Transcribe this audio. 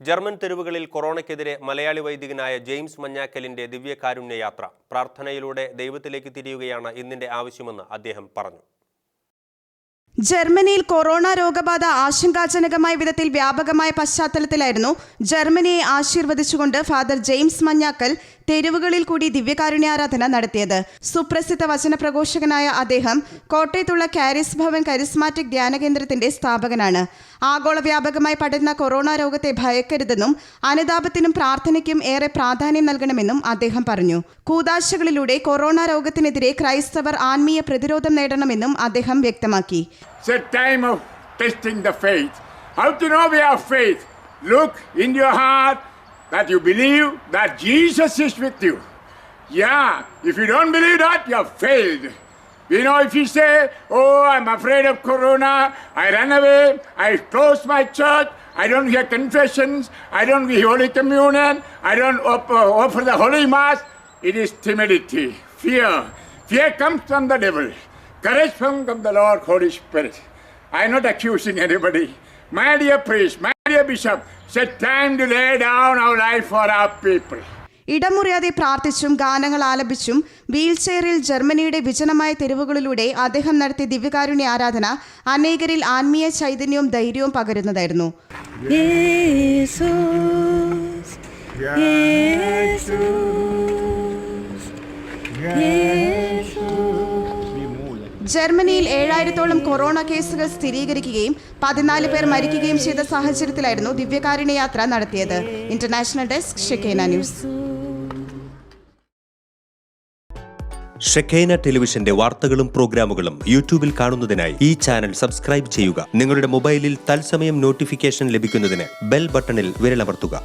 German തെരുവുകളിൽ കൊറോണയ്ക്കെതിരെ Malayali വൈദികനായ James മഞ്ഞാക്കലിന്റെ ദിവ്യകാരുണ്യ യാത്ര. പ്രാർത്ഥനയിലൂടെ ദൈവത്തിലേക്ക് തിരിയുകയാണ് ഇന്നിന്റെ ആവശ്യമെന്ന് അദ്ദേഹം പറഞ്ഞു. ജർമ്മനിയിൽ കൊറോണ രോഗബാധ ആശങ്കാജനകമായ വിധത്തിൽ വ്യാപകമായ പശ്ചാത്തലത്തിലായിരുന്നു ജർമ്മനിയെ ആശീർവദിച്ചുകൊണ്ട് ഫാദർ ജെയിംസ് മഞ്ഞാക്കൽ തെരുവുകളിൽ കൂടി ദിവ്യകാരുണ്യാരാധന നടത്തിയത്. സുപ്രസിദ്ധ വചനപ്രഘോഷകനായ അദ്ദേഹം കോട്ടയത്തുള്ള കാരിസ് ഭവൻ കരിസ്മാറ്റിക് ധ്യാന കേന്ദ്രത്തിന്റെ സ്ഥാപകനാണ്. ആഗോള വ്യാപകമായി പടരുന്ന കൊറോണ രോഗത്തെ ഭയക്കരുതെന്നും അനുതാപത്തിനും പ്രാർത്ഥനയ്ക്കും ഏറെ പ്രാധാന്യം നൽകണമെന്നും അദ്ദേഹം പറഞ്ഞു. കൂദാശകളിലൂടെ കൊറോണ രോഗത്തിനെതിരെ ക്രൈസ്തവർ ആത്മീയ പ്രതിരോധം നേടണമെന്നും അദ്ദേഹം വ്യക്തമാക്കി. It's a time of testing the faith. How to know we have faith? Look in your heart that you believe that Jesus is with you. Yeah, if you don't believe that, you have failed. You know, if you say, oh, I'm afraid of corona, I run away, I close my church, I don't hear confessions, I don't give Holy Communion, I don't offer the Holy Mass, it is timidity, fear. Fear comes from the devil. Courage comes from the Lord Holy Spirit. I am not accusing anybody. My dear priest, my dear bishop, it's time to lay down our life for our people. ഇടമുറിയാതെ പ്രാർത്ഥിച്ചും ഗാനങ്ങൾ ആലപിച്ചും വീൽചെയറിൽ ജർമ്മനിയുടെ വിജനമായ തെരുവുകളിലൂടെ അദ്ദേഹം നടത്തിയ ദിവ്യകാരുണ്യ ആരാധന അനേകരിൽ ആത്മീയ ചൈതന്യവും ധൈര്യവും പകരുന്നതായിരുന്നു. ജർമ്മനിയിൽ 7000-ഓളം കൊറോണ കേസുകൾ സ്ഥിരീകരിക്കുകയും 14 പേർ മരിക്കുകയും ചെയ്ത സാഹചര്യത്തിലായിരുന്നു ദിവ്യകാരുണ്യ യാത്ര നടത്തിയത്. International desk, Shekinah news. Shekinah ടെലിവിഷന്റെ വാർത്തകളും പ്രോഗ്രാമുകളും യൂട്യൂബിൽ കാണുന്നതിനായി ഈ ചാനൽ സബ്സ്ക്രൈബ് ചെയ്യുക. നിങ്ങളുടെ മൊബൈലിൽ തത്സമയം നോട്ടിഫിക്കേഷൻ ലഭിക്കുന്നതിന് ബെൽ ബട്ടണിൽ വിരലമർത്തുക.